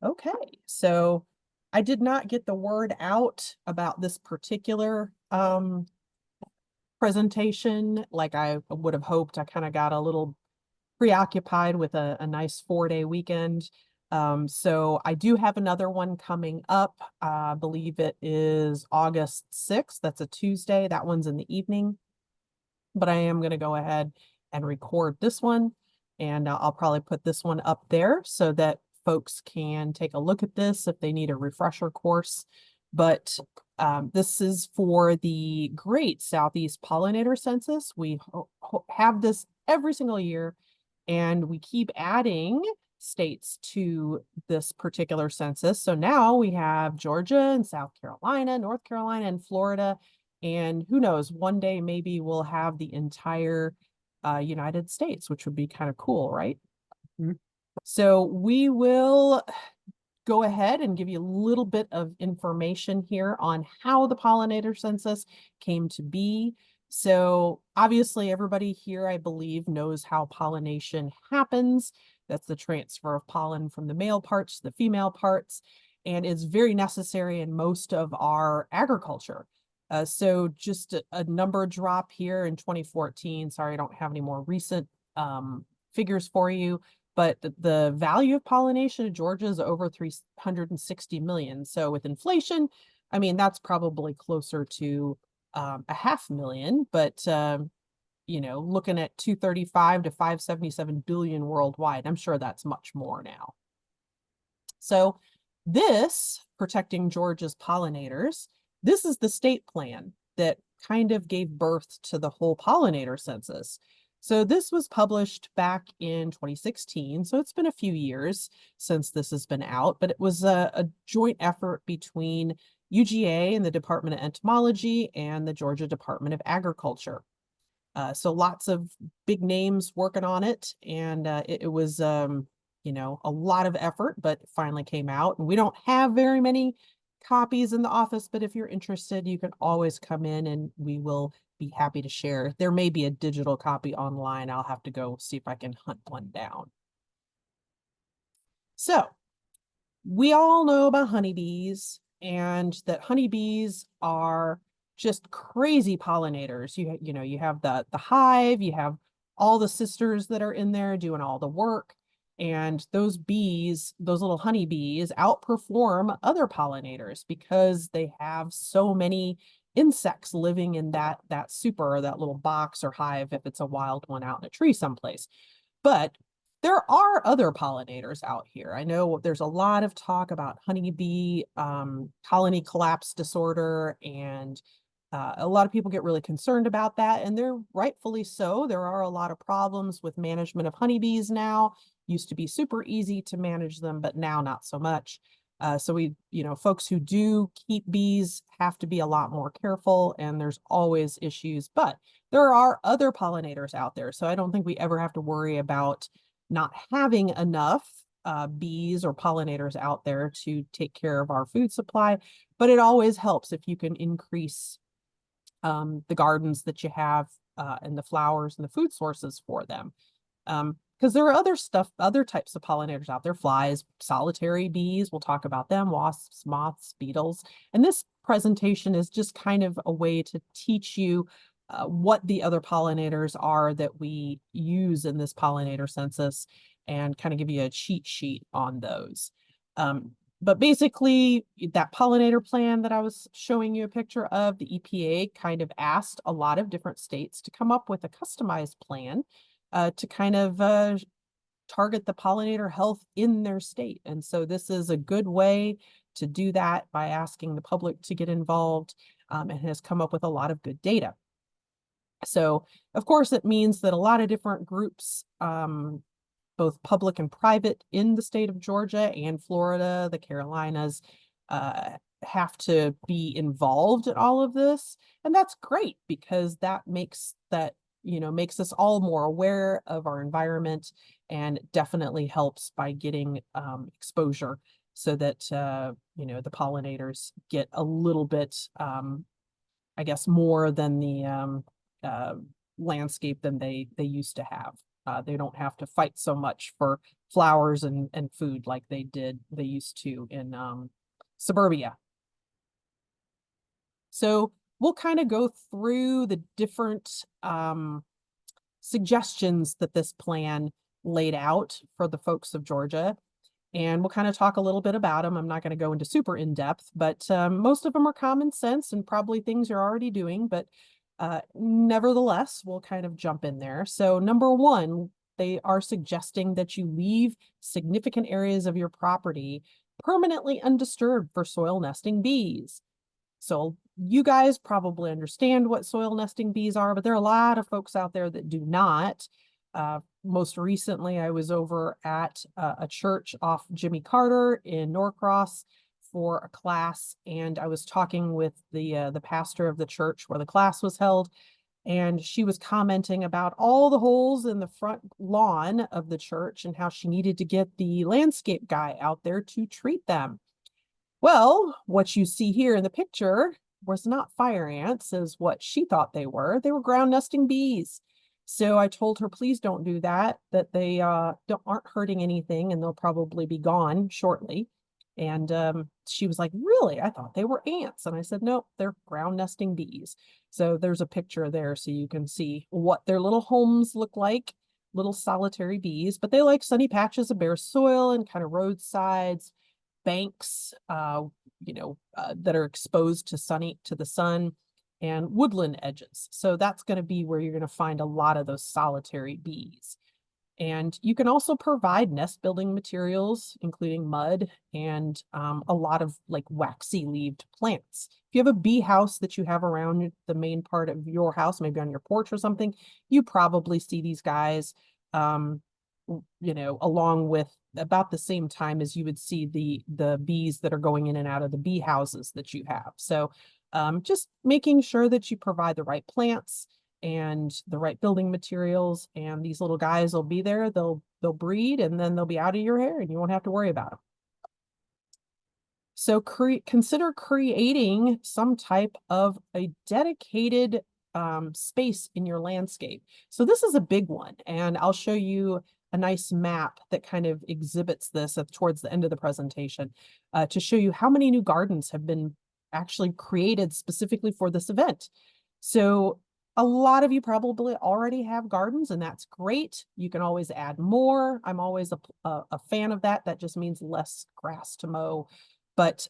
Okay, so I did not get the word out about this particular presentation like I would have hoped. I kind of got a little preoccupied with a nice 4-day weekend. So I do have another one coming up. I believe it is August 6th. That's a Tuesday. That one's in the evening. But I am going to go ahead and record this one. And I'll probably put this one up there so that folks can take a look at this if they need a refresher course. But this is for the Great Southeast Pollinator Census. We have this every single year, and we keep adding states to this particular census. So now we have Georgia and South Carolina, North Carolina, and Florida. And who knows, one day maybe we'll have the entire United States, which would be kind of cool, right? Mhm. So we will go ahead and give you a little bit of information here on how the pollinator census came to be. So obviously everybody here, I believe, knows how pollination happens. That's the transfer of pollen from the male parts to the female parts, and it's very necessary in most of our agriculture. So just a number drop here in 2014. Sorry, I don't have any more recent figures for you, but the value of pollination in Georgia is over 360 million. So with inflation, I mean, that's probably closer to a 500,000, but looking at 235 to 577 billion worldwide, I'm sure that's much more now. So this, protecting Georgia's pollinators, this is the state plan that kind of gave birth to the whole pollinator census. So this was published back in 2016. So it's been a few years since this has been out, but it was a joint effort between UGA and the Department of Entomology and the Georgia Department of Agriculture. So lots of big names working on it, and it was a lot of effort, but it finally came out. And we don't have very many copies in the office, but if you're interested, you can always come in and we will be happy to share. There may be a digital copy online. I'll have to go see if I can hunt one down. So we all know about honeybees and that honeybees are just crazy pollinators. You have the hive, you have all the sisters that are in there doing all the work. And those bees, those little honeybees, outperform other pollinators because they have so many insects living in that super or that little box or hive if it's a wild one out in a tree someplace. But there are other pollinators out here. I know there's a lot of talk about honeybee colony collapse disorder, and a lot of people get really concerned about that, and they're rightfully so. There are a lot of problems with management of honeybees now. Used to be super easy to manage them, but now not so much. So folks who do keep bees have to be a lot more careful, and there's always issues, but there are other pollinators out there. So I don't think we ever have to worry about not having enough bees or pollinators out there to take care of our food supply, but it always helps if you can increase the gardens that you have and the flowers and the food sources for them. Because there are other types of pollinators out there, flies, solitary bees, we'll talk about them, wasps, moths, beetles. And this presentation is just kind of a way to teach you what the other pollinators are that we use in this pollinator census and kind of give you a cheat sheet on those. But basically, that pollinator plan that I was showing you a picture of, the EPA kind of asked a lot of different states to come up with a customized plan to kind of target the pollinator health in their state. And so this is a good way to do that by asking the public to get involved, and has come up with a lot of good data. So, of course, it means that a lot of different groups, both public and private in the state of Georgia and Florida, the Carolinas, have to be involved in all of this. And that's great because that makes us all more aware of our environment, and definitely helps by getting exposure so that the pollinators get a little bit, I guess, more than the landscape than they used to have. They don't have to fight so much for flowers and food like they used to in suburbia. So we'll kind of go through the different suggestions that this plan laid out for the folks of Georgia. And we'll kind of talk a little bit about them. I'm not going to go into super in depth, but most of them are common sense and probably things you're already doing. But nevertheless, we'll kind of jump in there. So number one, they are suggesting that you leave significant areas of your property permanently undisturbed for soil nesting bees. So you guys probably understand what soil nesting bees are, but there are a lot of folks out there that do not. Most recently, I was over at a church off Jimmy Carter in Norcross for a class, and I was talking with the pastor of the church where the class was held, and she was commenting about all the holes in the front lawn of the church and how she needed to get the landscape guy out there to treat them. Well, what you see here in the picture was not fire ants, as what she thought they were. They were ground nesting bees. So I told her, please don't do that, that they aren't hurting anything and they'll probably be gone shortly. And she was like, really? I thought they were ants. And I said, nope, they're ground nesting bees. So there's a picture there so you can see what their little homes look like, little solitary bees, but they like sunny patches of bare soil and kind of roadsides, banks, that are exposed to the sun, and woodland edges. So that's going to be where you're going to find a lot of those solitary bees. And you can also provide nest building materials, including mud and a lot of like waxy leaved plants. If you have a bee house that you have around the main part of your house, maybe on your porch or something, you probably see these guys, along with about the same time as you would see the bees that are going in and out of the bee houses that you have. So just making sure that you provide the right plants and the right building materials, and these little guys will be there. They'll breed, and then they'll be out of your hair and you won't have to worry about them. So consider creating some type of a dedicated space in your landscape. So this is a big one, and I'll show you a nice map that kind of exhibits this towards the end of the presentation to show you how many new gardens have been actually created specifically for this event. So a lot of you probably already have gardens, and that's great. You can always add more. I'm always a fan of that. That just means less grass to mow. But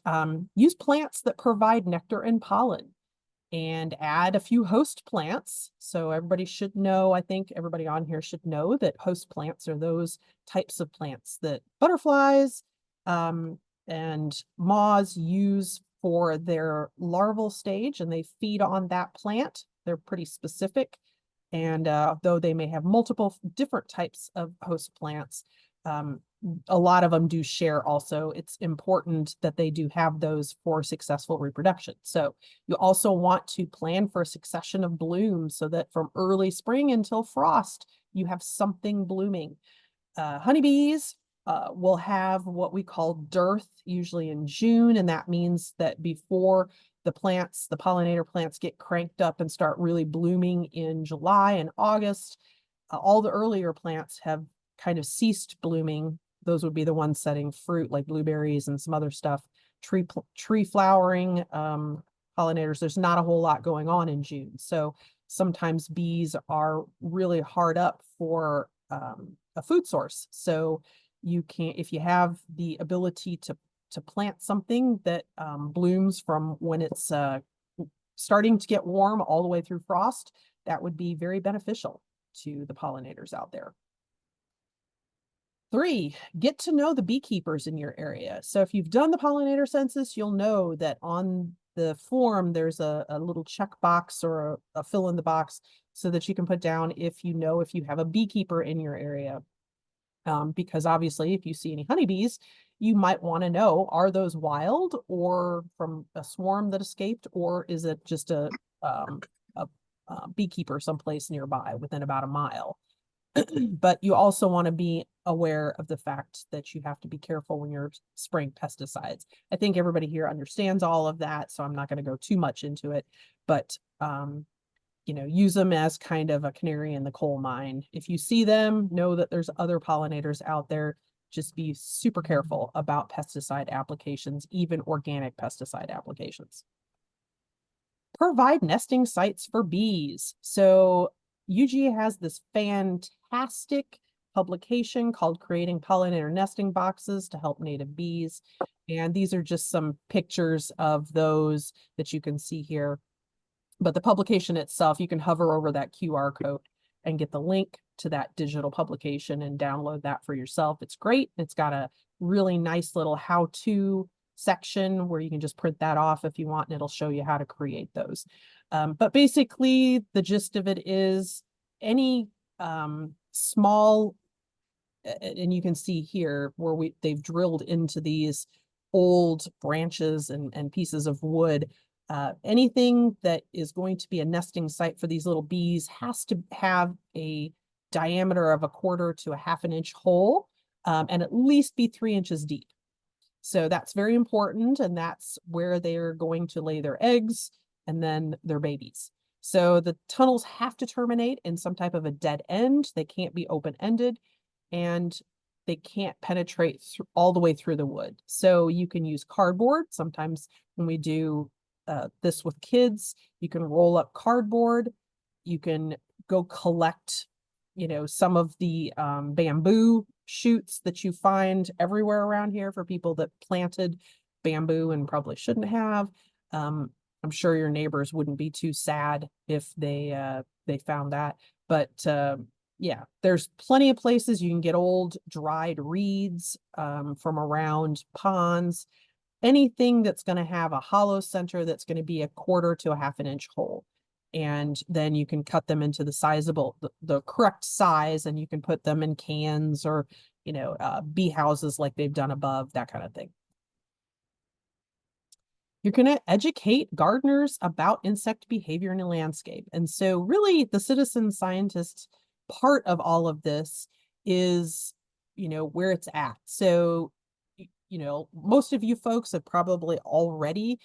use plants that provide nectar and pollen, and add a few host plants. So everybody should know, I think everybody on here should know that host plants are those types of plants that butterflies and moths use for their larval stage, and they feed on that plant. They're pretty specific. And though they may have multiple different types of host plants, a lot of them do share also. It's important that they do have those for successful reproduction. So you also want to plan for a succession of blooms so that from early spring until frost, you have something blooming. Honeybees will have what we call dearth, usually in June, and that means that before the pollinator plants get cranked up and start really blooming in July and August, all the earlier plants have kind of ceased blooming. Those would be the ones setting fruit, like blueberries and some other stuff. Tree flowering, pollinators, there's not a whole lot going on in June. So sometimes bees are really hard up for a food source. So you can, if you have the ability to plant something that blooms from when it's starting to get warm all the way through frost, that would be very beneficial to the pollinators out there. 3, get to know the beekeepers in your area. So if you've done the pollinator census, you'll know that on the form, there's a little check box or a fill in the box so that you can put down if you have a beekeeper in your area. Because obviously, if you see any honeybees, you might want to know, are those wild or from a swarm that escaped, or is it just a beekeeper someplace nearby within about a mile? But you also want to be aware of the fact that you have to be careful when you're spraying pesticides. I think everybody here understands all of that, so I'm not going to go too much into it. But use them as kind of a canary in the coal mine. If you see them, know that there's other pollinators out there. Just be super careful about pesticide applications, even organic pesticide applications. Provide nesting sites for bees. So UGA has this fantastic publication called Creating Pollinator Nesting Boxes to Help Native Bees. And these are just some pictures of those that you can see here. But the publication itself, you can hover over that QR code and get the link to that digital publication and download that for yourself. It's great. It's got a really nice little how-to section where you can just print that off if you want, and it'll show you how to create those. But basically, the gist of it is any small, and you can see here where they've drilled into these old branches and pieces of wood. Anything that is going to be a nesting site for these little bees has to have a diameter of 1/4 to 1/2 inch hole, and at least be 3 inches deep. So that's very important, and that's where they're going to lay their eggs and then their babies. So the tunnels have to terminate in some type of a dead end. They can't be open-ended, and they can't penetrate all the way through the wood. So you can use cardboard. Sometimes when we do this with kids, you can roll up cardboard. You can go collect, some of the bamboo shoots that you find everywhere around here for people that planted bamboo and probably shouldn't have. I'm sure your neighbors wouldn't be too sad if they found that. But yeah, there's plenty of places you can get old dried reeds from around ponds. Anything that's going to have a hollow center that's going to be 1/4 to 1/2 inch hole. And then you can cut them into the correct size, and you can put them in cans or, bee houses like they've done above, that kind of thing. You're going to educate gardeners about insect behavior in the landscape. And so really the citizen scientist part of all of this is, where it's at. So most of you folks have probably already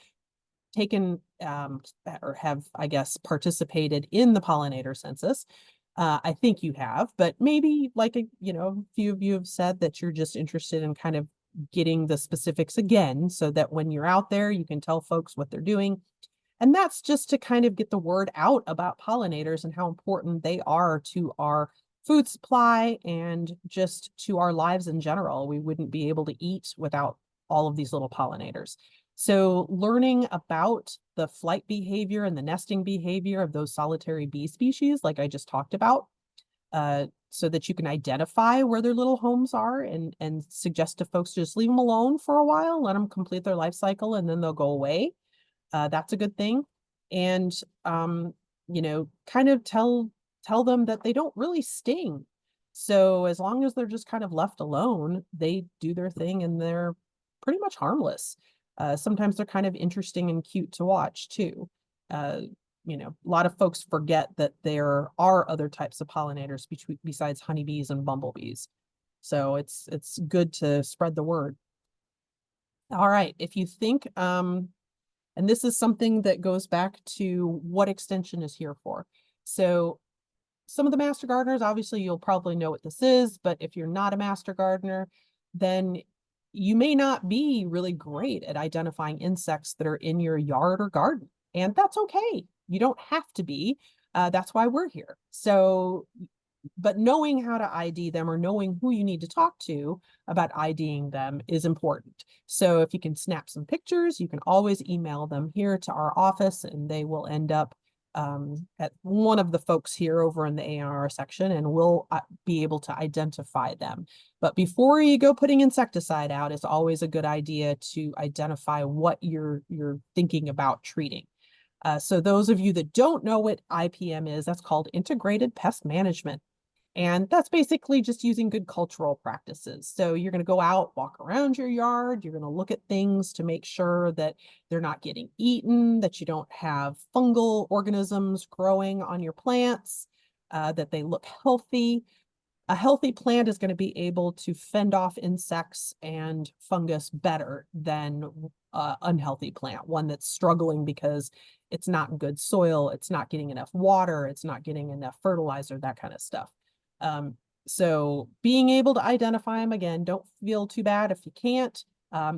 taken or have, I guess, participated in the pollinator census. I think you have, but maybe like a few of you have said that you're just interested in kind of getting the specifics again, so that when you're out there, you can tell folks what they're doing. And that's just to kind of get the word out about pollinators and how important they are to our food supply and just to our lives in general. We wouldn't be able to eat without all of these little pollinators. So learning about the flight behavior and the nesting behavior of those solitary bee species, like I just talked about, so that you can identify where their little homes are and suggest to folks to just leave them alone for a while, let them complete their life cycle, and then they'll go away. That's a good thing. And, kind of tell them that they don't really sting. So as long as they're just kind of left alone, they do their thing and they're pretty much harmless. Sometimes they're kind of interesting and cute to watch too. A lot of folks forget that there are other types of pollinators besides honeybees and bumblebees. So it's good to spread the word. All right, if you think, and this is something that goes back to what extension is here for. So some of the master gardeners, obviously you'll probably know what this is, but if you're not a master gardener, then you may not be really great at identifying insects that are in your yard or garden. And that's okay. You don't have to be. That's why we're here. So, but knowing how to ID them or knowing who you need to talk to about IDing them is important. So if you can snap some pictures, you can always email them here to our office, and they will end up at one of the folks here over in the A&R section, and we'll be able to identify them. But before you go putting insecticide out, it's always a good idea to identify what you're thinking about treating. So those of you that don't know what IPM is, that's called Integrated Pest Management. And that's basically just using good cultural practices. So you're going to go out, walk around your yard. You're going to look at things to make sure that they're not getting eaten, that you don't have fungal organisms growing on your plants, that they look healthy. A healthy plant is going to be able to fend off insects and fungus better than unhealthy plant, one that's struggling because it's not in good soil, it's not getting enough water, it's not getting enough fertilizer, that kind of stuff. So being able to identify them, again, don't feel too bad if you can't.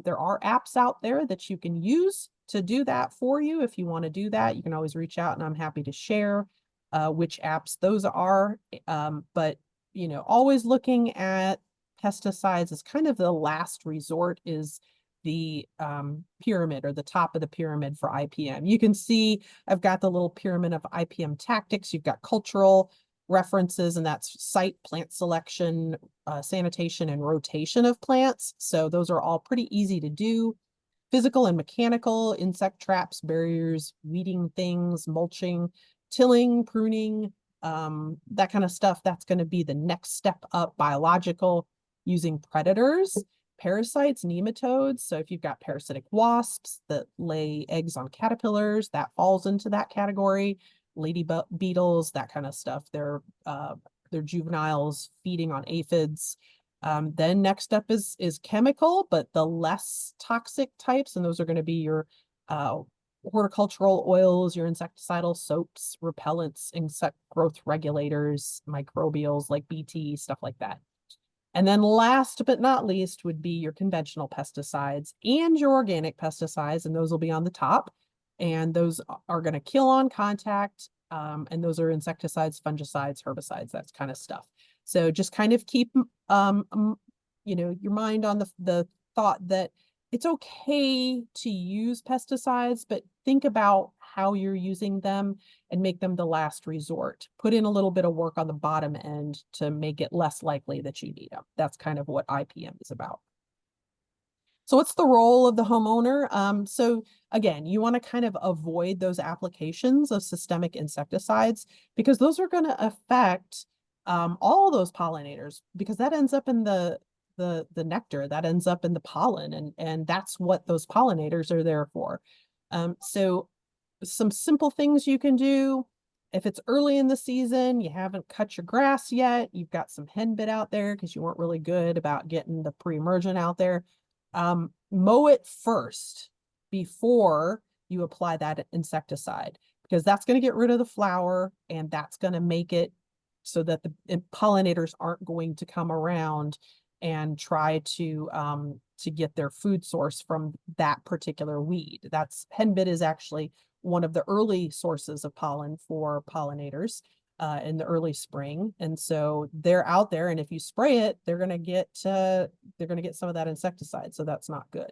There are apps out there that you can use to do that for you. If you want to do that, you can always reach out and I'm happy to share which apps those are. But, you know, always looking at pesticides is kind of the last resort, is the pyramid, or the top of the pyramid for IPM. You can see I've got the little pyramid of IPM tactics. You've got cultural references, and that's site, plant selection, sanitation, and rotation of plants. So those are all pretty easy to do. Physical and mechanical, insect traps, barriers, weeding things, mulching, tilling, pruning, that kind of stuff. That's going to be the next step up. Biological, using predators, parasites, nematodes. So if you've got parasitic wasps that lay eggs on caterpillars, that falls into that category. Lady beetles, that kind of stuff. They're juveniles feeding on aphids. Then next up is chemical, but the less toxic types, and those are going to be your horticultural oils, your insecticidal soaps, repellents, insect growth regulators, microbials like BT, stuff like that. And then last but not least would be your conventional pesticides and your organic pesticides, and those will be on the top. And those are going to kill on contact, and those are insecticides, fungicides, herbicides, that kind of stuff. So just kind of keep, you know, your mind on the thought that it's okay to use pesticides, but think about how you're using them and make them the last resort. Put in a little bit of work on the bottom end to make it less likely that you need them. That's kind of what IPM is about. So what's the role of the homeowner? So again, you want to kind of avoid those applications of systemic insecticides, because those are going to affect all those pollinators, because that ends up in the nectar, that ends up in the pollen, and that's what those pollinators are there for. So some simple things you can do. If it's early in the season, you haven't cut your grass yet, you've got some henbit out there because you weren't really good about getting the pre-emergent out there, mow it first before you apply that insecticide, because that's going to get rid of the flower, and that's going to make it so that the pollinators aren't going to come around and try to get their food source from that particular weed. Henbit is actually one of the early sources of pollen for pollinators in the early spring. And so they're out there, and if you spray it, they're going to get some of that insecticide. So that's not good.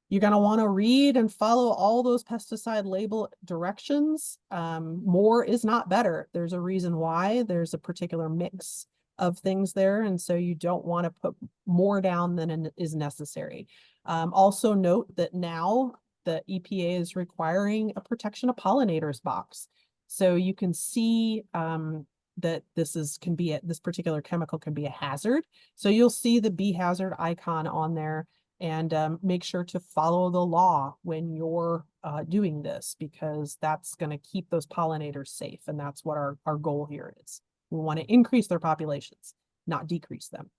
You're going to want to read and follow all those pesticide label directions. More is not better. There's a reason why. There's a particular mix of things there, and so you don't want to put more down than is necessary. Also note that now the EPA is requiring a protection of pollinators box. So you can see that this particular chemical can be a hazard. So you'll see the bee hazard icon on there, and make sure to follow the law when you're doing this, because that's going to keep those pollinators safe. And that's what our goal here is. We want to increase their populations, not decrease them.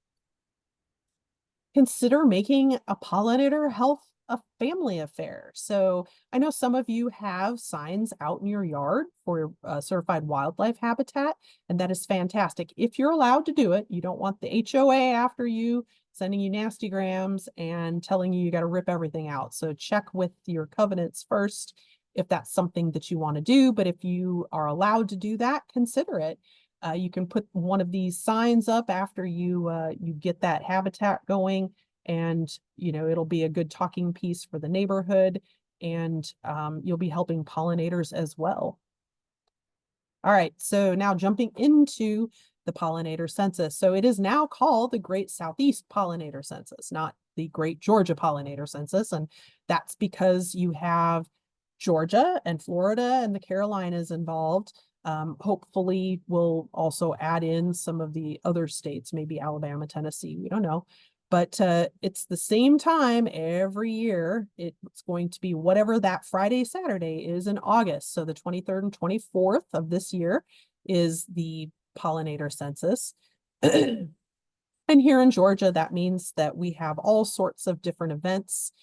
Consider making a pollinator health a family affair. So I know some of you have signs out in your yard for certified wildlife habitat, and that is fantastic. If you're allowed to do it, you don't want the HOA after you, sending you nasty grams and telling you got to rip everything out. So check with your covenants first if that's something that you want to do. But if you are allowed to do that, consider it. You can put one of these signs up after you get that habitat going, and it'll be a good talking piece for the neighborhood, and you'll be helping pollinators as well. All right, so now jumping into the pollinator census. So it is now called the Great Southeast Pollinator Census, not the Great Georgia Pollinator Census, and that's because you have Georgia and Florida and the Carolinas involved. Hopefully we'll also add in some of the other states, maybe Alabama, Tennessee, we don't know. But it's the same time every year. It's going to be whatever that Friday, Saturday is in August. So the 23rd and 24th of this year is the pollinator census. And here in Georgia, that means that we have all sorts of different events.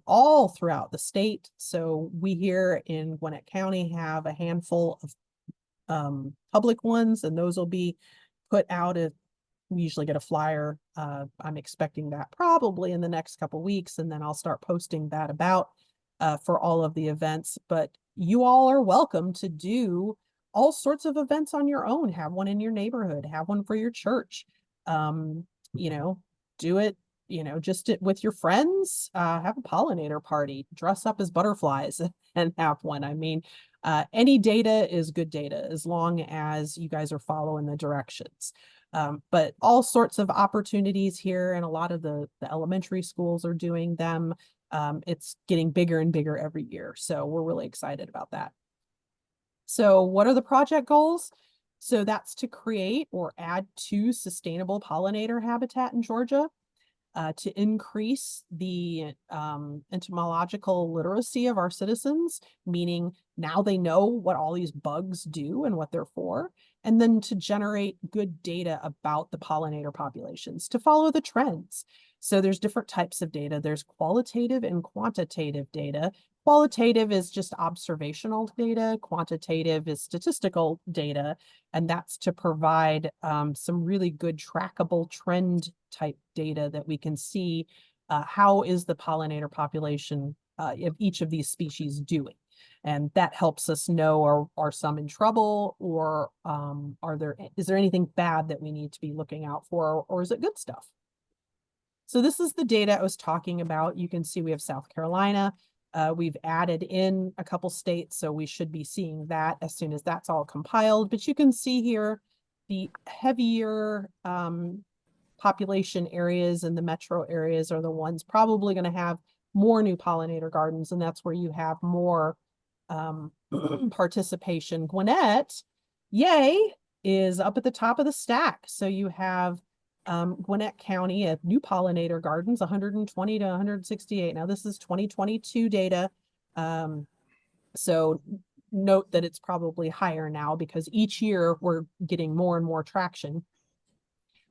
all throughout the state. So we here in Gwinnett County have a handful of public ones, and those will be put out at, we usually get a flyer. I'm expecting that probably in the next couple weeks, and then I'll start posting that about for all of the events. But you all are welcome to do all sorts of events on your own. Have one in your neighborhood, have one for your church. Um, you know, do it, just with your friends, have a pollinator party, dress up as butterflies and have one. I mean, any data is good data as long as you guys are following the directions. But all sorts of opportunities here, and a lot of the elementary schools are doing them. It's getting bigger and bigger every year. So we're really excited about that. So what are the project goals? So that's to create or add to sustainable pollinator habitat in Georgia, to increase the entomological literacy of our citizens, meaning now they know what all these bugs do and what they're for, and then to generate good data about the pollinator populations, to follow the trends. So there's different types of data. There's qualitative and quantitative data. Qualitative is just observational data. Quantitative is statistical data. And that's to provide some really good trackable trend type data that we can see how is the pollinator population of each of these species doing. And that helps us know, are some in trouble, or is there anything bad that we need to be looking out for, or is it good stuff? So this is the data I was talking about. You can see we have South Carolina. We've added in a couple states, so we should be seeing that as soon as that's all compiled. But you can see here the heavier population areas and the metro areas are the ones probably going to have more new pollinator gardens, and that's where you have more participation. Gwinnett, yay, is up at the top of the stack. So you have Gwinnett County at new pollinator gardens, 120 to 168. Now this is 2022 data. So note that it's probably higher now because each year we're getting more and more traction.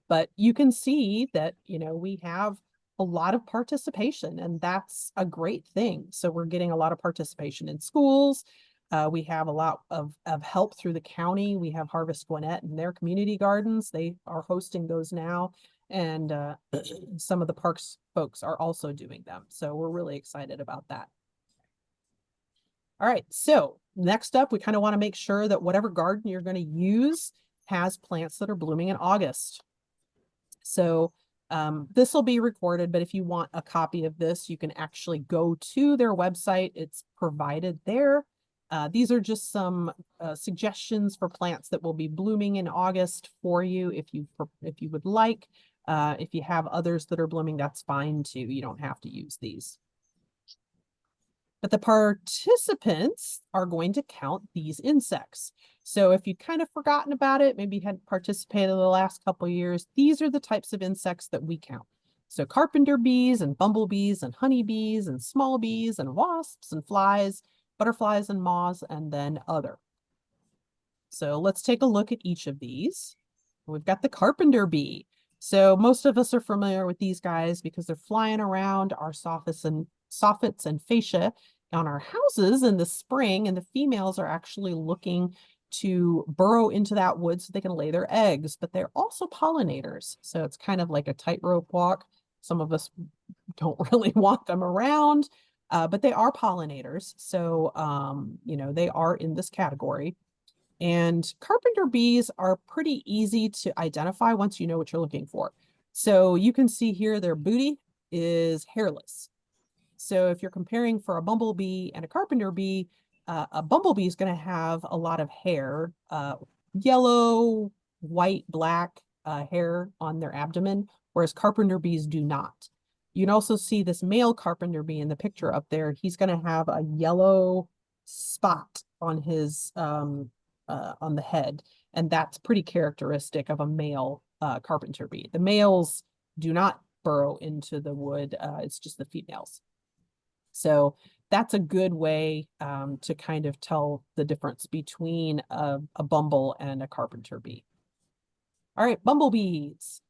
But you can see that, we have a lot of participation, and that's a great thing. So we're getting a lot of participation in schools. We have a lot of help through the county. We have Harvest Gwinnett and their community gardens. They are hosting those now. And some of the parks folks are also doing them. So we're really excited about that. All right, so next up, we kind of want to make sure that whatever garden you're going to use has plants that are blooming in August. So this will be recorded, but if you want a copy of this, you can actually go to their website. It's provided there. These are just some suggestions for plants that will be blooming in August for you if you would like. If you have others that are blooming, that's fine too. You don't have to use these. But the participants are going to count these insects. So if you'd kind of forgotten about it, maybe you hadn't participated in the last couple of years, these are the types of insects that we count. So carpenter bees and bumblebees and honeybees and small bees and wasps and flies, butterflies and moths, and then other. So let's take a look at each of these. We've got the carpenter bee. So most of us are familiar with these guys because they're flying around our soffits and fascia on our houses in the spring, and the females are actually looking to burrow into that wood so they can lay their eggs, but they're also pollinators. So it's kind of like a tightrope walk. Some of us don't really want them around, but they are pollinators. So, they are in this category. And carpenter bees are pretty easy to identify once you know what you're looking for. So you can see here their booty is hairless. So if you're comparing for a bumblebee and a carpenter bee, a bumblebee is going to have a lot of hair, yellow, white, black hair on their abdomen, whereas carpenter bees do not. You can also see this male carpenter bee in the picture up there. He's going to have a yellow spot on his on the head, and that's pretty characteristic of a male carpenter bee. The males do not burrow into the wood. It's just the females. So that's a good way to kind of tell the difference between a bumble and a carpenter bee. All right, bumblebees.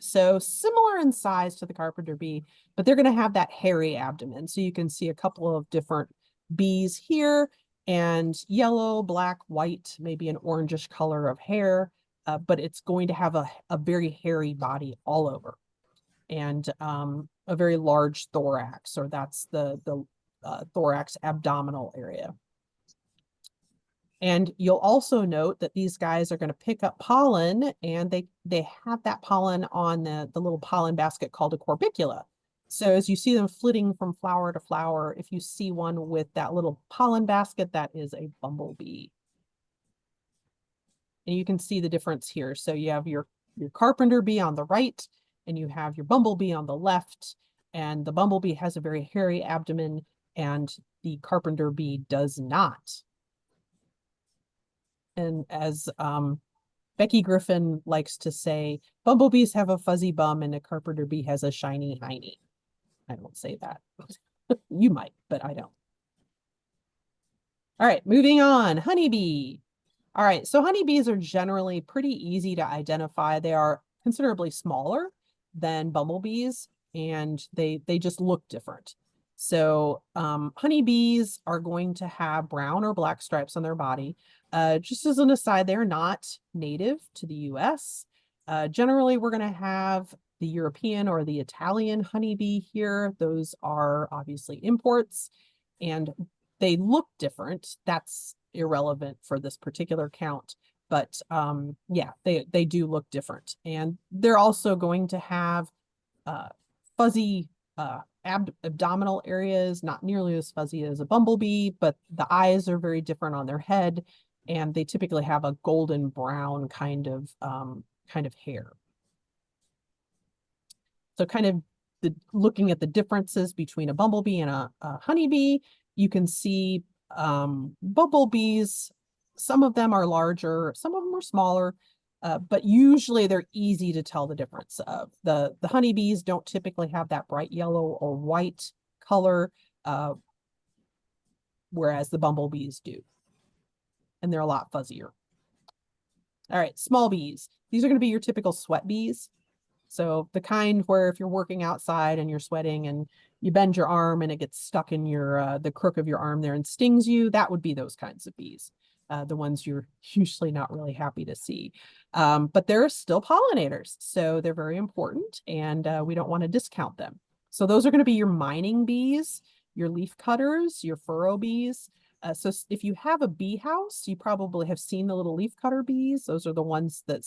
So similar in size to the carpenter bee, but they're going to have that hairy abdomen. So you can see a couple of different bees here, and yellow, black, white, maybe an orangish color of hair, but it's going to have a very hairy body all over, and a very large thorax, or that's the thorax abdominal area. And you'll also note that these guys are going to pick up pollen, and they have that pollen on the little pollen basket called a corbicula. So as you see them flitting from flower to flower, if you see one with that little pollen basket, that is a bumblebee. And you can see the difference here. So you have your carpenter bee on the right, and you have your bumblebee on the left. And the bumblebee has a very hairy abdomen, and the carpenter bee does not. And as Becky Griffin likes to say, bumblebees have a fuzzy bum and a carpenter bee has a shiny hiney. I don't say that. You might, but I don't. All right, moving on. Honeybee. All right, so honeybees are generally pretty easy to identify. They are considerably smaller than bumblebees, and they just look different. So honeybees are going to have brown or black stripes on their body. Just as an aside, they're not native to the US. Generally, we're going to have the European or the Italian honeybee here. Those are obviously imports, and they look different. That's irrelevant for this particular count. But yeah, they do look different. And they're also going to have fuzzy abdominal areas, not nearly as fuzzy as a bumblebee, but the eyes are very different on their head, and they typically have a golden brown kind of hair. So kind of looking at the differences between a bumblebee and a honeybee, you can see bumblebees, some of them are larger, some of them are smaller, but usually they're easy to tell the difference of. The honeybees don't typically have that bright yellow or white color, whereas the bumblebees do. And they're a lot fuzzier. All right, small bees. These are going to be your typical sweat bees. So the kind where if you're working outside and you're sweating and you bend your arm and it gets stuck in your the crook of your arm there and stings you, that would be those kinds of bees. The ones you're usually not really happy to see. But they're still pollinators, so they're very important, and we don't want to discount them. So those are going to be your mining bees, your leaf cutters, your furrow bees. So if you have a bee house, you probably have seen the little leaf cutter bees. Those are the ones that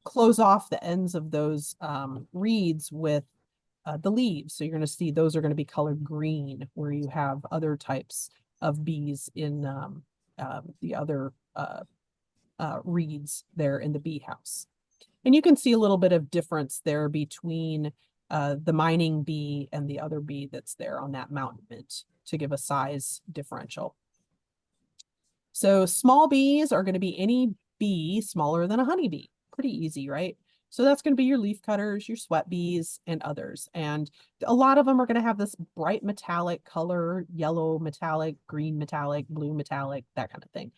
close off the ends of those reeds with the leaves. So you're going to see those are going to be colored green, where you have other types of bees in the other reeds there in the bee house. And you can see a little bit of difference there between the mining bee and the other bee that's there on that mountain mint to give a size differential. So small bees are going to be any bee smaller than a honeybee. Pretty easy, right? So that's going to be your leaf cutters, your sweat bees, and others. And a lot of them are going to have this bright metallic color, yellow metallic, green metallic, blue metallic, that kind of thing.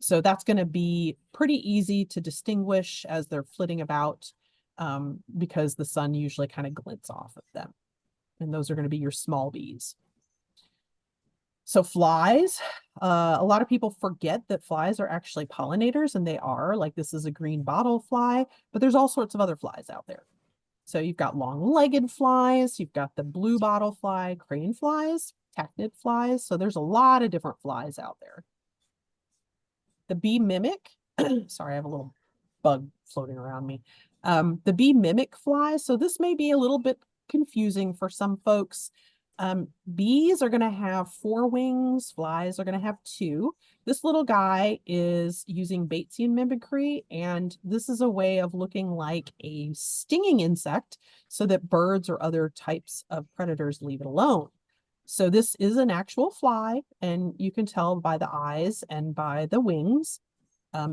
So that's going to be pretty easy to distinguish as they're flitting about, because the sun usually kind of glints off of them. And those are going to be your small bees. So flies, a lot of people forget that flies are actually pollinators, and they are. Like, this is a green bottle fly, but there's all sorts of other flies out there. So you've got long-legged flies, you've got the blue bottle fly, crane flies, tachnid flies. So there's a lot of different flies out there. The bee mimic, sorry, I have a little bug floating around me. The bee mimic fly, so this may be a little bit confusing for some folks. Bees are going to have 4 wings, flies are going to have 2. This little guy is using Batesian mimicry, and this is a way of looking like a stinging insect so that birds or other types of predators leave it alone. So this is an actual fly, and you can tell by the eyes and by the wings.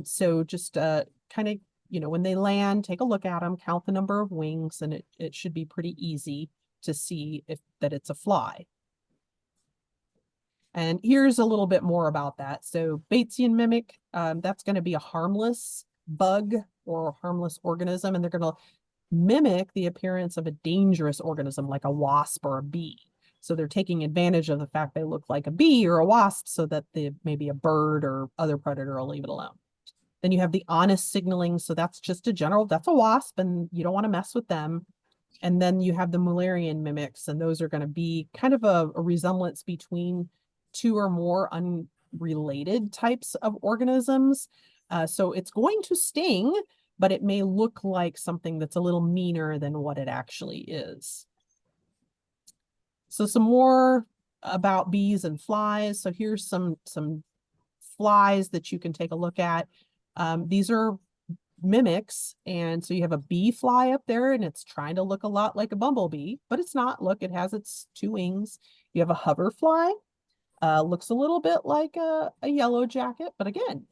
So just kind of, when they land, take a look at them, count the number of wings, and it should be pretty easy to see that it's a fly. And here's a little bit more about that. So Batesian mimic, that's going to be a harmless bug or harmless organism, and they're going to mimic the appearance of a dangerous organism like a wasp or a bee. So they're taking advantage of the fact they look like a bee or a wasp so that maybe a bird or other predator will leave it alone. Then you have the honest signaling. So that's just that's a wasp and you don't want to mess with them. And then you have the Mullerian mimics, and those are going to be kind of a resemblance between two or more unrelated types of organisms. So it's going to sting, but it may look like something that's a little meaner than what it actually is. So some more about bees and flies. So here's some flies that you can take a look at. These are mimics, and so you have a bee fly up there, and it's trying to look a lot like a bumblebee, but it's not. Look, it has its two wings. You have a hoverfly. Looks a little bit like a yellow jacket, but again,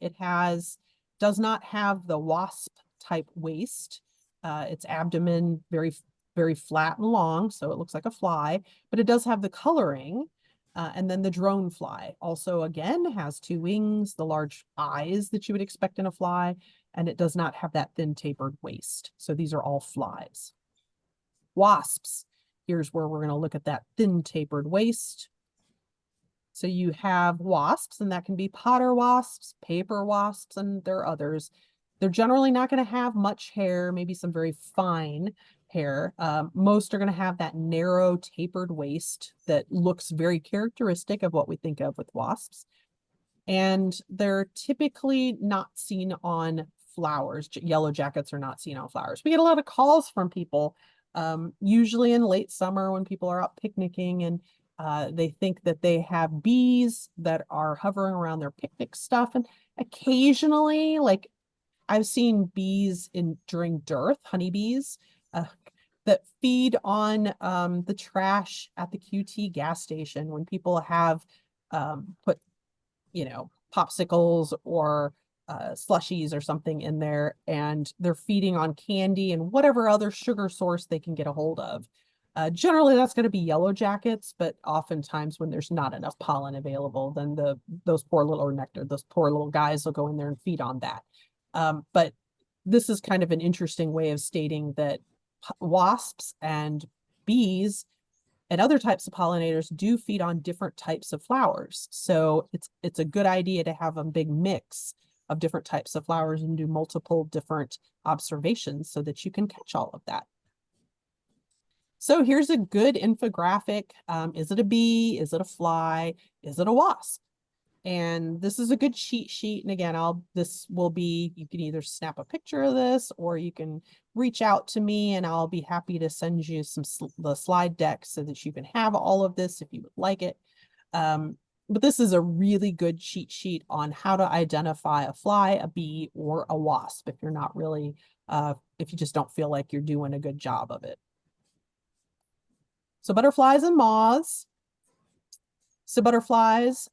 does not have the wasp type waist. Its abdomen very flat and long, so it looks like a fly, but it does have the coloring. And then the drone fly also, again, has two wings, the large eyes that you would expect in a fly, and it does not have that thin tapered waist. So these are all flies. Wasps. Here's where we're going to look at that thin tapered waist. So you have wasps, and that can be potter wasps, paper wasps, and there are others. They're generally not going to have much hair, maybe some very fine hair. Most are going to have that narrow tapered waist that looks very characteristic of what we think of with wasps. And they're typically not seen on flowers. Yellow jackets are not seen on flowers. We get a lot of calls from people, usually in late summer when people are out picnicking, and they think that they have bees that are hovering around their picnic stuff. And occasionally, like I've seen bees during dearth, honeybees, that feed on the trash at the QT gas station when people have put, popsicles or slushies or something in there, and they're feeding on candy and whatever other sugar source they can get a hold of. Generally, that's going to be yellow jackets, but oftentimes when there's not enough pollen available, then those poor little guys will go in there and feed on that. But this is kind of an interesting way of stating that wasps and bees and other types of pollinators do feed on different types of flowers. So it's a good idea to have a big mix of different types of flowers and do multiple different observations so that you can catch all of that. So here's a good infographic. Is it a bee? Is it a fly? Is it a wasp? And this is a good cheat sheet. And again, you can either snap a picture of this or you can reach out to me and I'll be happy to send you the slide deck so that you can have all of this if you would like it. But this is a really good cheat sheet on how to identify a fly, a bee, or a wasp if you're not really, if you just don't feel like you're doing a good job of it. So butterflies and moths. So butterflies,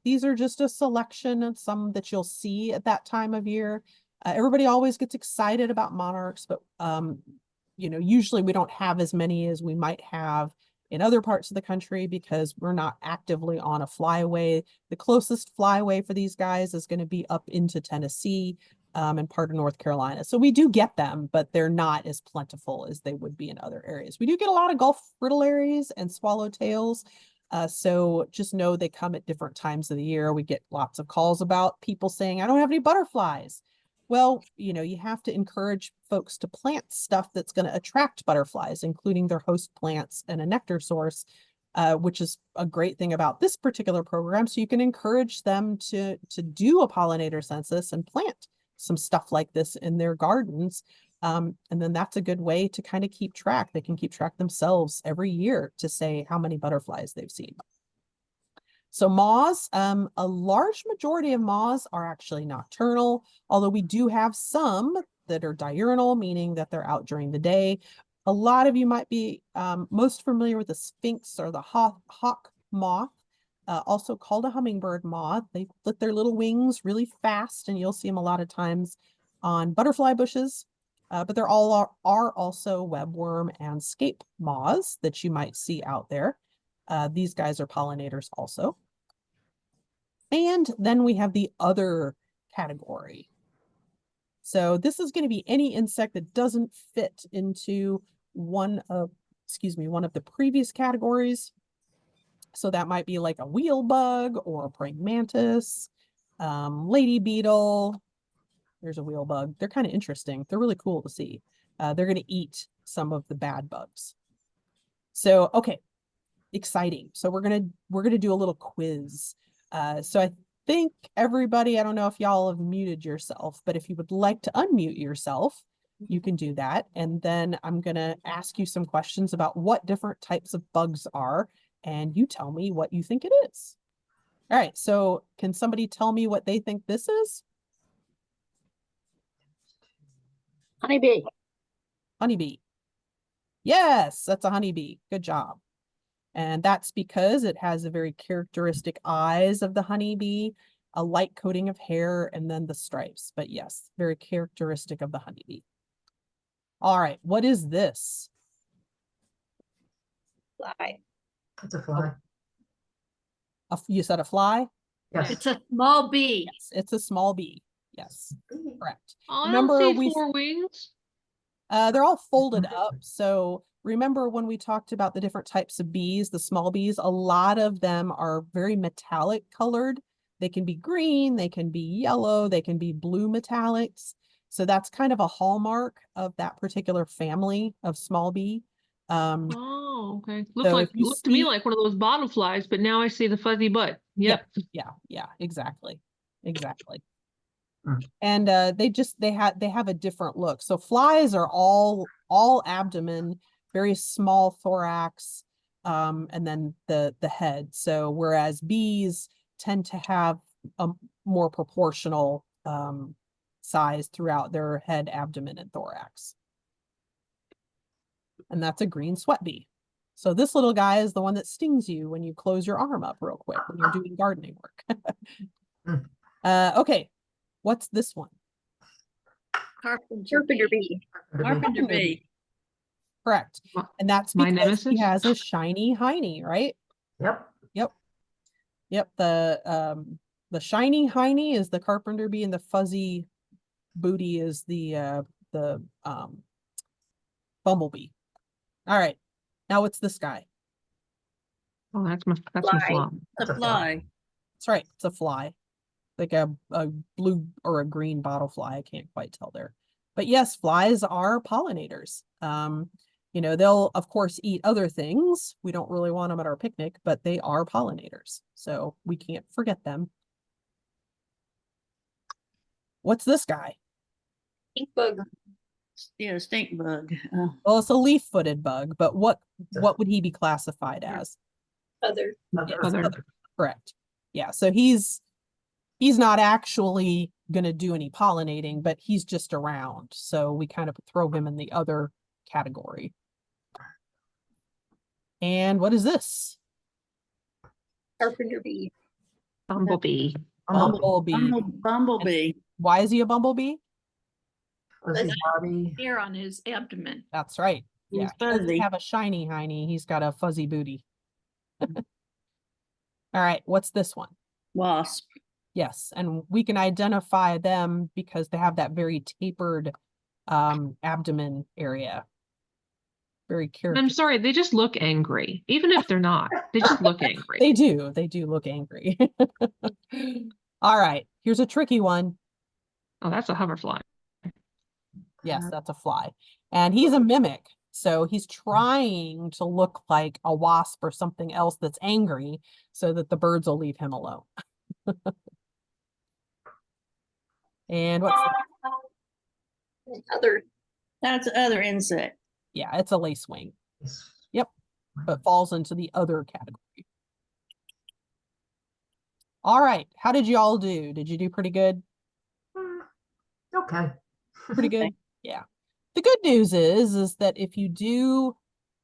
these are just a selection of some that you'll see at that time of year. Everybody always gets excited about monarchs, but usually we don't have as many as we might have in other parts of the country because we're not actively on a flyway. The closest flyway for these guys is going to be up into Tennessee and part of North Carolina. So we do get them, but they're not as plentiful as they would be in other areas. We do get a lot of Gulf fritillaries and swallowtails. So just know they come at different times of the year. We get lots of calls about people saying, I don't have any butterflies. Well, you have to encourage folks to plant stuff that's going to attract butterflies, including their host plants and a nectar source, which is a great thing about this particular program. So you can encourage them to do a pollinator census and plant some stuff like this in their gardens. And then that's a good way to kind of keep track. They can keep track themselves every year to say how many butterflies they've seen. So moths, a large majority of moths are actually nocturnal, although we do have some that are diurnal, meaning that they're out during the day. A lot of you might be most familiar with the sphinx or the hawk moth, also called a hummingbird moth. They flip their little wings really fast, and you'll see them a lot of times on butterfly bushes. But there are also webworm and scape moths that you might see out there. These guys are pollinators also. And then we have the other category. So this is going to be any insect that doesn't fit into one of the previous categories. So that might be like a wheel bug or a praying mantis, lady beetle. There's a wheel bug. They're kind of interesting. They're really cool to see. They're going to eat some of the bad bugs. So, okay, exciting. So we're gonna do a little quiz. So I think everybody, I don't know if y'all have muted yourself, but if you would like to unmute yourself, you can do that. And then I'm gonna ask you some questions about what different types of bugs are, and you tell me what you think it is. All right, so can somebody tell me what they think this is? Honeybee. Honeybee. Yes, that's a honeybee. Good job. And that's because it has a very characteristic eyes of the honeybee, a light coating of hair, and then the stripes. But yes, very characteristic of the honeybee. All right, what is this? Fly. It's a fly. You said a fly? Yes. It's a small bee. Yes, it's a small bee. Yes, correct. Oh, I Remember, don't see four wings. They're all folded up. So remember when we talked about the different types of bees, the small bees, a lot of them are very metallic colored. They can be green, they can be yellow, they can be blue metallics. So that's kind of a hallmark of that particular family of small bee. Oh, okay. So Looked to me like one of those bottle flies, but now I see the fuzzy butt. Yep. Yeah, exactly. Exactly. Mm. And they have a different look. So flies are all abdomen, very small thorax, and then the head. So whereas bees tend to have a more proportional size throughout their head, abdomen, and thorax. And that's a green sweat bee. So this little guy is the one that stings you when you close your arm up real quick when you're doing gardening work. Okay, what's this one? Carpenter bee. Carpenter bee. Correct. And that's My because he nemesis? has a shiny hiney, right? Yep. Yep. The shiny hiney is the carpenter bee, and the fuzzy booty is the bumblebee. All right. Now what's this guy? Oh, that's my fly. That's a fly. That's right. It's a fly. Like a blue or a green bottle fly. I can't quite tell there. But yes, flies are pollinators. They'll of course eat other things. We don't really want them at our picnic, but they are pollinators. So we can't forget them. What's this guy? Stink bug. Yeah, stink bug. Well, it's a leaf-footed bug, but what would he be classified as? Other. Yes, Other. other. Correct. Yeah, so he's not actually going to do any pollinating, but he's just around. So we kind of throw him in the other category. And what is this? Carpenter bee. Bumblebee. Bumblebee. Bumblebee. Why is he a bumblebee? Fuzzy body. Hair on his abdomen. That's right. Yeah, He's he doesn't fuzzy. have a shiny hiney. He's got a fuzzy booty. All right, what's this one? Wasp. Yes, and we can identify them because they have that very tapered abdomen area. Very I'm characteristic. sorry, they just look angry. Even if they're not, they just look angry. They do look angry. All right, here's a tricky one. Oh, that's a hoverfly. Yes, that's a fly. And he's a mimic. So he's trying to look like a wasp or something else that's angry so that the birds will leave him alone. And what's That's other insect. yeah, it's a lacewing. Yep. But falls into the other category. All right. How did you all do? Did you do pretty good? Okay. Pretty good. Yeah. The good news is that if you do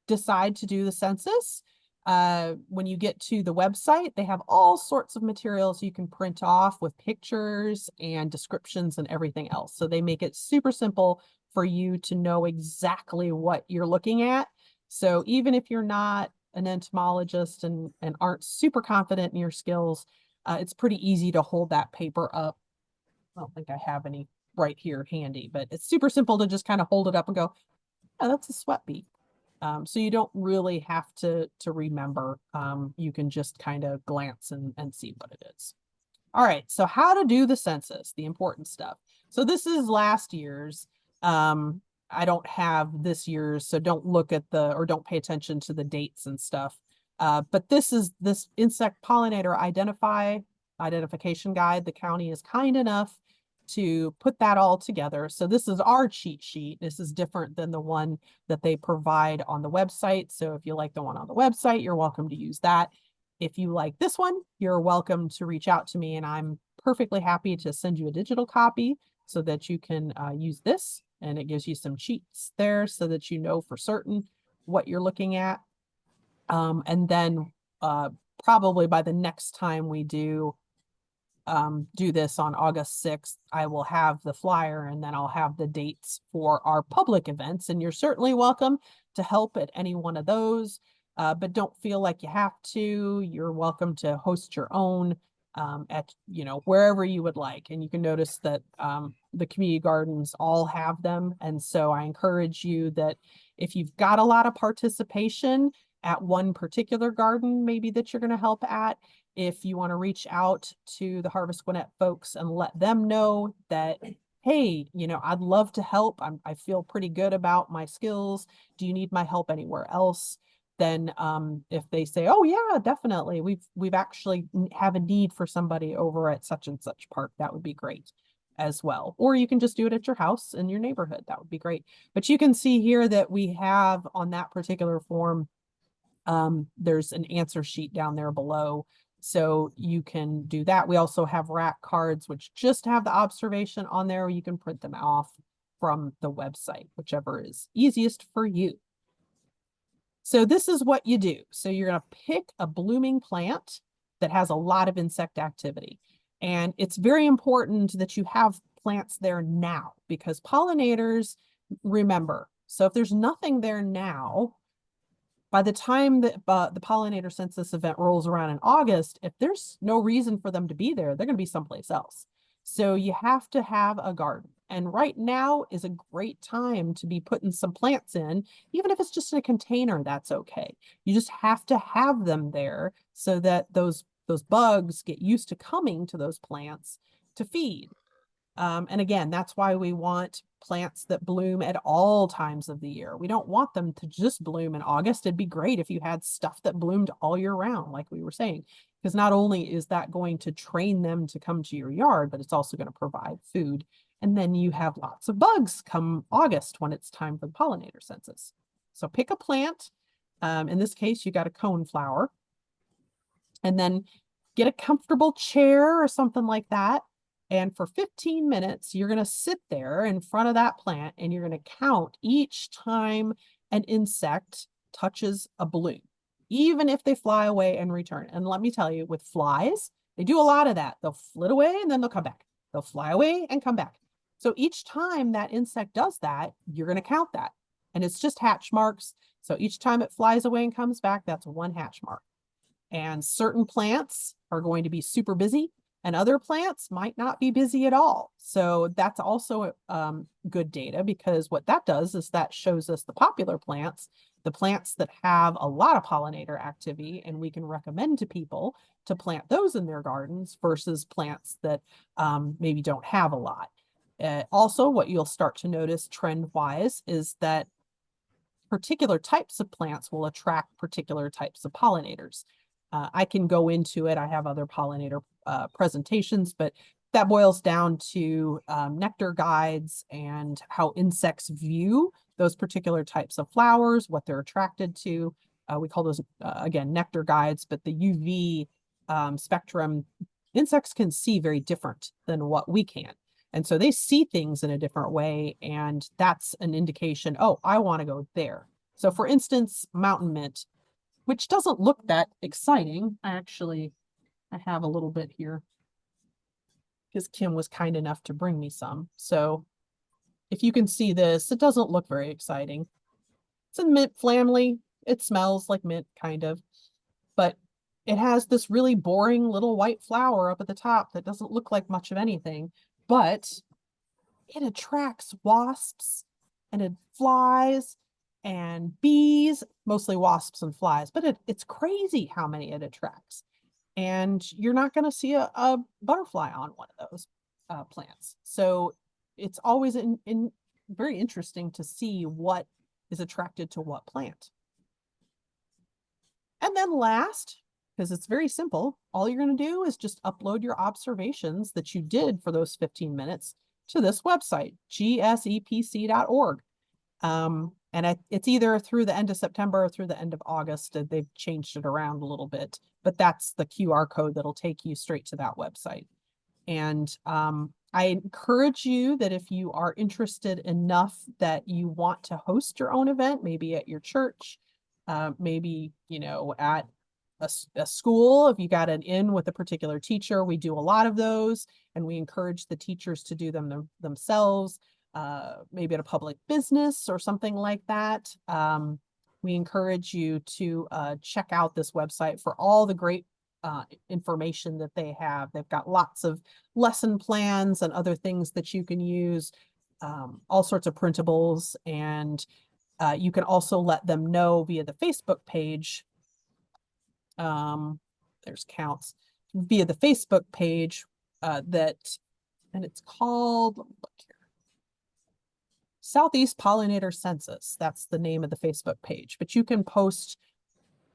decide to do the census, when you get to the website, they have all sorts of materials you can print off with pictures and descriptions and everything else. So they make it super simple for you to know exactly what you're looking at. So even if you're not an entomologist and aren't super confident in your skills, it's pretty easy to hold that paper up. I don't think I have any right here handy, but it's super simple to just kind of hold it up and go, oh, that's a sweat bee. So you don't really have to remember. You can just kind of glance and see what it is. All right, so how to do the census, the important stuff. So this is last year's. I don't have this year's, so don't look at or don't pay attention to the dates and stuff. But this is this insect pollinator identification guide. The county is kind enough to put that all together. So this is our cheat sheet. This is different than the one that they provide on the website. So if you like the one on the website, you're welcome to use that. If you like this one, you're welcome to reach out to me, and I'm perfectly happy to send you a digital copy so that you can use this, and it gives you some cheats there so that you know for certain what you're looking at. And then probably by the next time we do this on August 6th, I will have the flyer, and then I'll have the dates for our public events, and you're certainly welcome to help at any one of those. But don't feel like you have to. You're welcome to host your own at, wherever you would like. And you can notice that the community gardens all have them. And so I encourage you that if you've got a lot of participation at one particular garden, maybe that you're going to help at, if you want to reach out to the Harvest Gwinnett folks and let them know that, hey, I'd love to help. I feel pretty good about my skills. Do you need my help anywhere else? Then if they say, oh yeah, definitely, we've actually have a need for somebody over at such and such park, that would be great as well. Or you can just do it at your house in your neighborhood. That would be great. But you can see here that we have on that particular form, there's an answer sheet down there below. So you can do that. We also have rack cards, which just have the observation on there. You can print them off from the website, whichever is easiest for you. So this is what you do. So you're going to pick a blooming plant that has a lot of insect activity. And it's very important that you have plants there now, because pollinators remember. So if there's nothing there now, by the time that the pollinator census event rolls around in August, if there's no reason for them to be there, they're going to be someplace else. So you have to have a garden. And right now is a great time to be putting some plants in, even if it's just in a container, that's okay. You just have to have them there so that those bugs get used to coming to those plants to feed. And again, that's why we want plants that bloom at all times of the year. We don't want them to just bloom in August. It'd be great if you had stuff that bloomed all year round, like we were saying, because not only is that going to train them to come to your yard, but it's also going to provide food. And then you have lots of bugs come August when it's time for the pollinator census. So pick a plant. In this case, you got a coneflower. And then get a comfortable chair or something like that. And for 15 minutes, you're going to sit there in front of that plant and you're going to count each time an insect touches a bloom, even if they fly away and return. And let me tell you, with flies, they do a lot of that. They'll flit away and then they'll come back. They'll fly away and come back. So each time that insect does that, you're going to count that. And it's just hatch marks. So each time it flies away and comes back, that's one hatch mark. And certain plants are going to be super busy, and other plants might not be busy at all. So that's also good data, because what that does is that shows us the popular plants, the plants that have a lot of pollinator activity, and we can recommend to people to plant those in their gardens versus plants that maybe don't have a lot. Also, what you'll start to notice trend-wise is that particular types of plants will attract particular types of pollinators. I can go into it. I have other pollinator presentations, but that boils down to nectar guides and how insects view those particular types of flowers, what they're attracted to. We call those, again, nectar guides, but the UV spectrum, insects can see very different than what we can. And so they see things in a different way, and that's an indication, oh, I want to go there. So for instance, mountain mint, which doesn't look that exciting. I have a little bit here because Kim was kind enough to bring me some. So if you can see this, it doesn't look very exciting. It's a mint family. It smells like mint, kind of, but it has this really boring little white flower up at the top that doesn't look like much of anything. But it attracts wasps and flies and bees, mostly wasps and flies, but it's crazy how many it attracts. And you're not going to see a butterfly on one of those plants. So it's always in very interesting to see what is attracted to what plant. And then last, because it's very simple, all you're going to do is just upload your observations that you did for those 15 minutes to this website, gsepc.org. And it's either through the end of September or through the end of August. They've changed it around a little bit, but that's the QR code that'll take you straight to that website. And I encourage you that if you are interested enough that you want to host your own event, maybe at your church, maybe, you know, at a school, if you got an in with a particular teacher, we do a lot of those, and we encourage the teachers to do them themselves. Maybe at a public business or something like that. We encourage you to check out this website for all the great information that they have. They've got lots of lesson plans and other things that you can use, all sorts of printables, and you can also let them know via the Facebook page. There's counts via the Facebook page and it's called, look here, Southeast Pollinator Census. That's the name of the Facebook page. But you can post,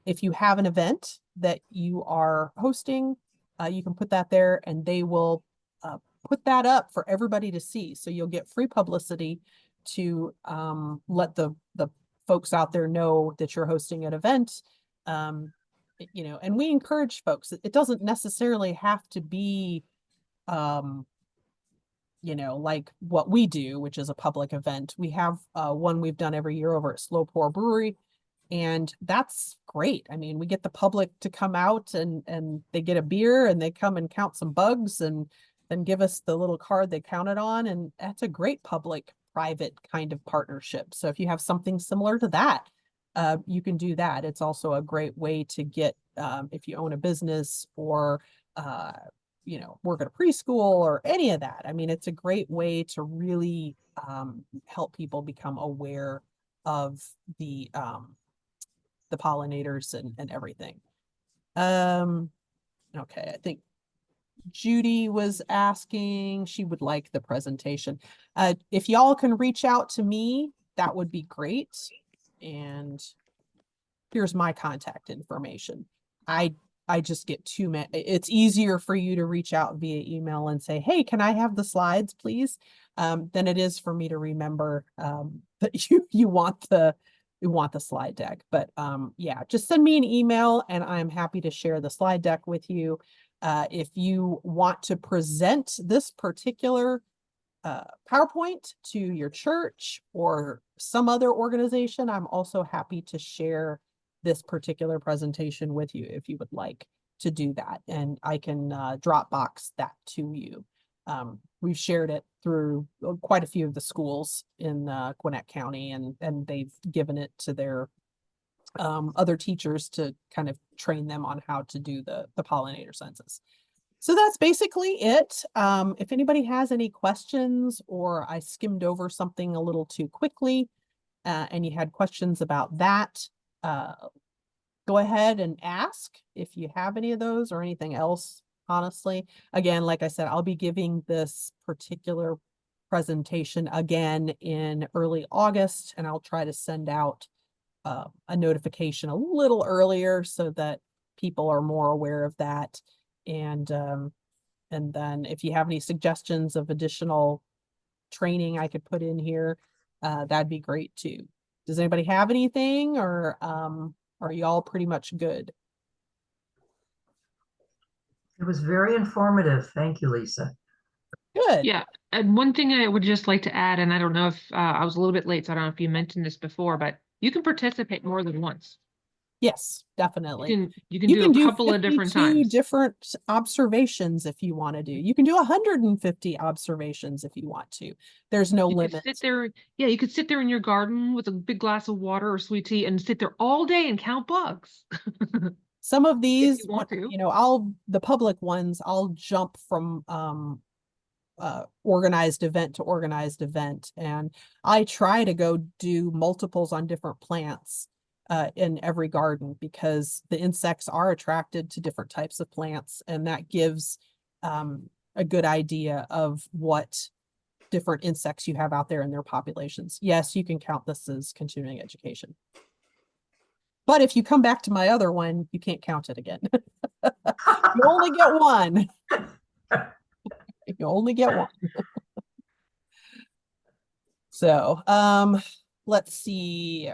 if you have an event that you are hosting, you can put that there and they will put that up for everybody to see. So you'll get free publicity to let the folks out there know that you're hosting an event. You know, and we encourage folks, it doesn't necessarily have to be you know, like what we do, which is a public event. We have one we've done every year over at Slow Pour Brewery, and that's great. I mean, we get the public to come out and they get a beer and they come and count some bugs and then give us the little card they counted on, and that's a great public-private kind of partnership. So if you have something similar to that, you can do that. It's also a great way to get, if you own a business or you know, work at a preschool or any of that. I mean, it's a great way to really help people become aware of the pollinators and everything. Okay, I think Judy was asking, she would like the presentation. If y'all can reach out to me, that would be great. And here's my contact information. I just get too many. It's easier for you to reach out via email and say, hey, can I have the slides, please? Than it is for me to remember that you want the slide deck. But yeah, just send me an email and I'm happy to share the slide deck with you. If you want to present this particular PowerPoint to your church or some other organization, I'm also happy to share this particular presentation with you if you would like to do that. And I can Dropbox that to you. We've shared it through quite a few of the schools in Gwinnett County, and they've given it to their other teachers to kind of train them on how to do the pollinator census. So that's basically it. If anybody has any questions or I skimmed over something a little too quickly and you had questions about that, go ahead and ask if you have any of those or anything else, honestly. Again, like I said, I'll be giving this particular presentation again in early August, and I'll try to send out a notification a little earlier so that people are more aware of that. And then if you have any suggestions of additional training I could put in here, that'd be great too. Does anybody have anything, or are y'all pretty much good? It was very informative. Thank you, Lisa. Good. Yeah, and one thing I would just like to add, and I don't know if I was a little bit late, so I don't know if you mentioned this before, but you can participate more than once. Yes, definitely. You can do a couple of different 52 times. different observations if you want to do. You can do 150 observations if you want to. There's no You could limit. sit there, yeah, you could sit there in your garden with a big glass of water or sweet tea and sit there all day and count bugs. Some of these, you want to. you know, the public ones, I'll jump from organized event to organized event. And I try to go do multiples on different plants in every garden because the insects are attracted to different types of plants, and that gives a good idea of what different insects you have out there in their populations. Yes, you can count this as continuing education. But if you come back to my other one, you can't count it again. You only get one. You only get one. So, let's see.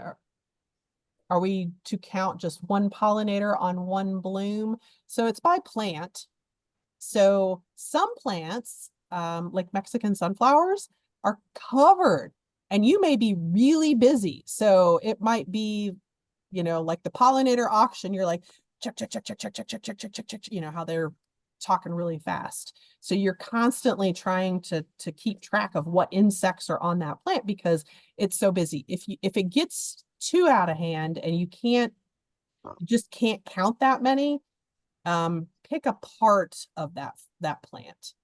Are we to count just one pollinator on one bloom? So it's by plant. So some plants, like Mexican sunflowers, are covered, and you may be really busy. So it might be, like the pollinator auction, you're like, check, check, check, check, check, check, check, check, check, check, check, how they're talking really fast. So you're constantly trying to keep track of what insects are on that plant because it's so busy. If it gets too out of hand and you just can't count that many, pick a part of that plant.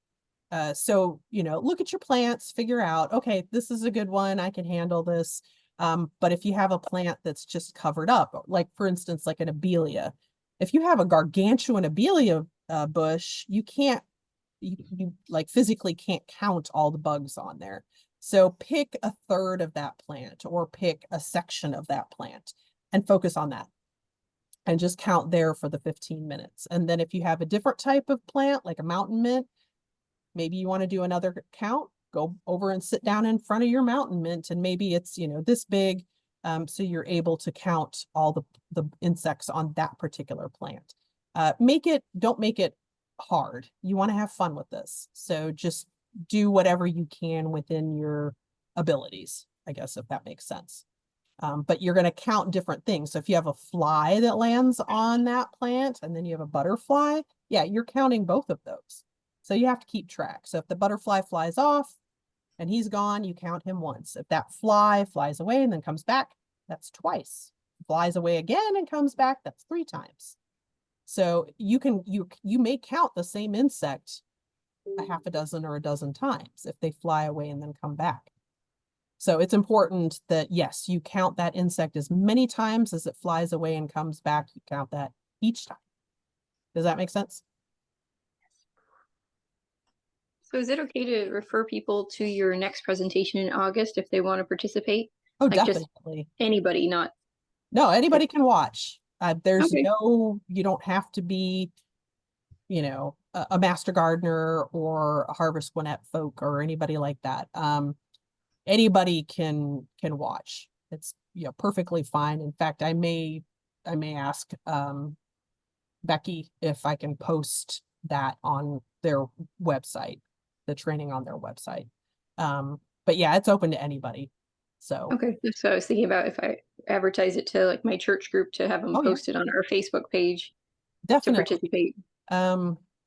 So, look at your plants, figure out, okay, this is a good one, I can handle this. But if you have a plant that's just covered up, like for instance, like an abelia, if you have a gargantuan abelia bush, you like physically can't count all the bugs on there. So pick a third of that plant or pick a section of that plant and focus on that. And just count there for the 15 minutes. And then if you have a different type of plant, like a mountain mint, maybe you want to do another count, go over and sit down in front of your mountain mint, and maybe it's, this big, so you're able to count all the insects on that particular plant. Don't make it hard. You want to have fun with this. So just do whatever you can within your abilities, I guess, if that makes sense. But you're going to count different things. So if you have a fly that lands on that plant and then you have a butterfly, yeah, you're counting both of those. So you have to keep track. So if the butterfly flies off and he's gone, you count him once. If that fly flies away and then comes back, that's twice. Flies away again and comes back, that's 3 times. So you may count the same insect a half a dozen or a dozen times if they fly away and then come back. So it's important that, yes, you count that insect as many times as it flies away and comes back. You count that each time. Does that make sense? So is it okay to refer people to your next presentation in August if they want to participate? Oh, Like just definitely. anybody, not. No, anybody can watch. There's Okay. you don't have to be, a master gardener or a harvest Gwinnett folk or anybody like that. Anybody can watch. It's perfectly fine. In fact, I may ask Becky if I can post that on their website, the training on their website. But yeah, it's open to anybody. So Okay, that's what I was thinking about, if I advertise it to like my church group to have them Oh, yeah. posted on our Facebook page to definitely. participate.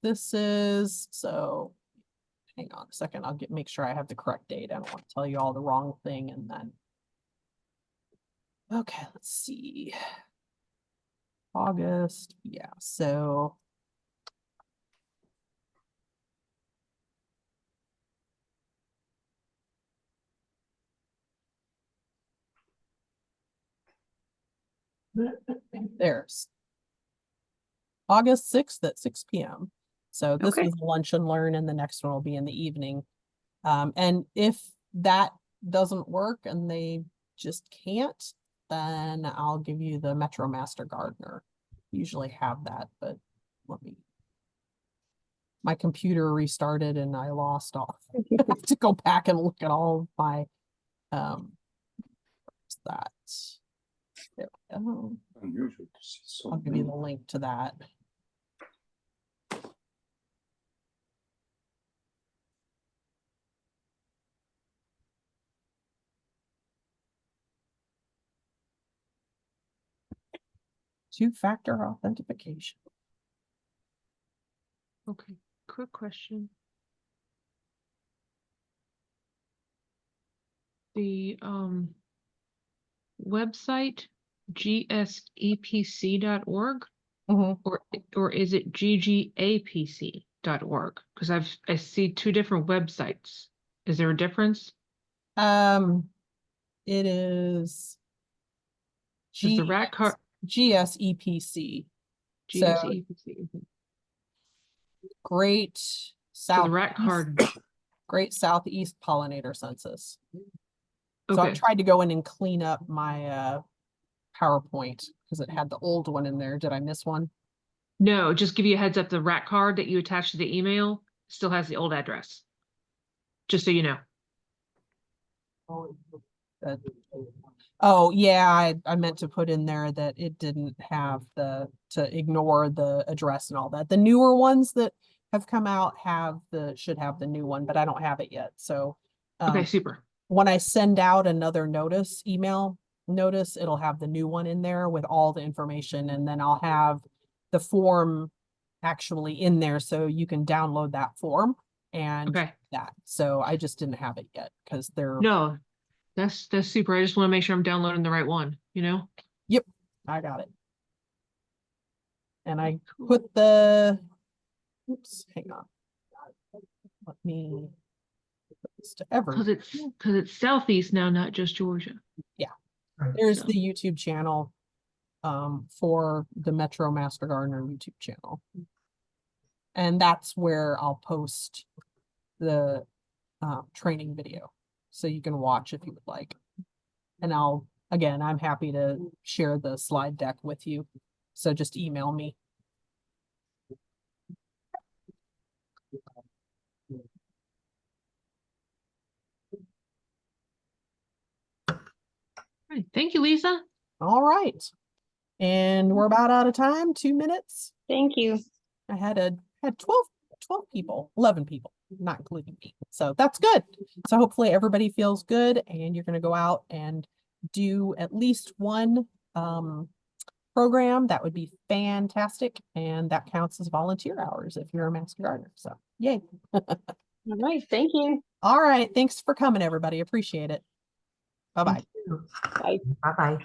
This is, so hang on a second, I'll make sure I have the correct date. I don't want to tell you all the wrong thing and then. Okay, let's see. August, yeah, so. There's August 6th at 6 p.m. So this Okay. was lunch and learn, and the next one will be in the evening. And if that doesn't work and they just can't, then I'll give you the Metro Master Gardener. Usually have that, but my computer restarted and I lost all. I have to go back and look at all of my, what's that? There we go. Unusual to see so I'll give you many. the link to that. Two-factor authentication. Okay, quick question. The website gsepc.org Mhm. or is it ggapc? georgia.org? Because I see two different websites. Is there a difference? It is Is the rat card GSEPC. So GSEPC? Great So the rat card. Great Southeast Pollinator Census. So I Okay. tried to go in and clean up my PowerPoint because it had the old one in there. Did I miss one? No, just give you a heads up. The rat card that you attach to the email still has the old address. Just so you know. That- Oh, yeah, I meant to put in there that it didn't have to ignore the address and all that. The newer ones that have come out should have the new one, but I don't have it yet. So Okay, super. when I send out another email notice, it'll have the new one in there with all the information, and then I'll have the form actually in there so you can download that form and Okay. that. So I just didn't have it yet because they're No, that's super. I just want to make sure I'm downloading the right one, you know? Yep, I got it. And I put the, oops, hang on. Let me put this to Because it's Southeast now, not just Georgia. There's So. the YouTube channel for the Metro Master Gardener YouTube channel. And that's where I'll post the training video. So you can watch if you would like. And I'm happy to share the slide deck with you. So just email me. Right. Thank you, Lisa. All right. And we're about out of time, 2 minutes. Thank you. I had 12 people, 11 people, not including me. So that's good. So hopefully everybody feels good and you're going to go out and do at least one program. That would be fantastic. And that counts as volunteer hours if you're a master gardener. So yay. All right. Thank you. All right. Thanks for coming, everybody. Appreciate it. Bye-bye. Bye-bye.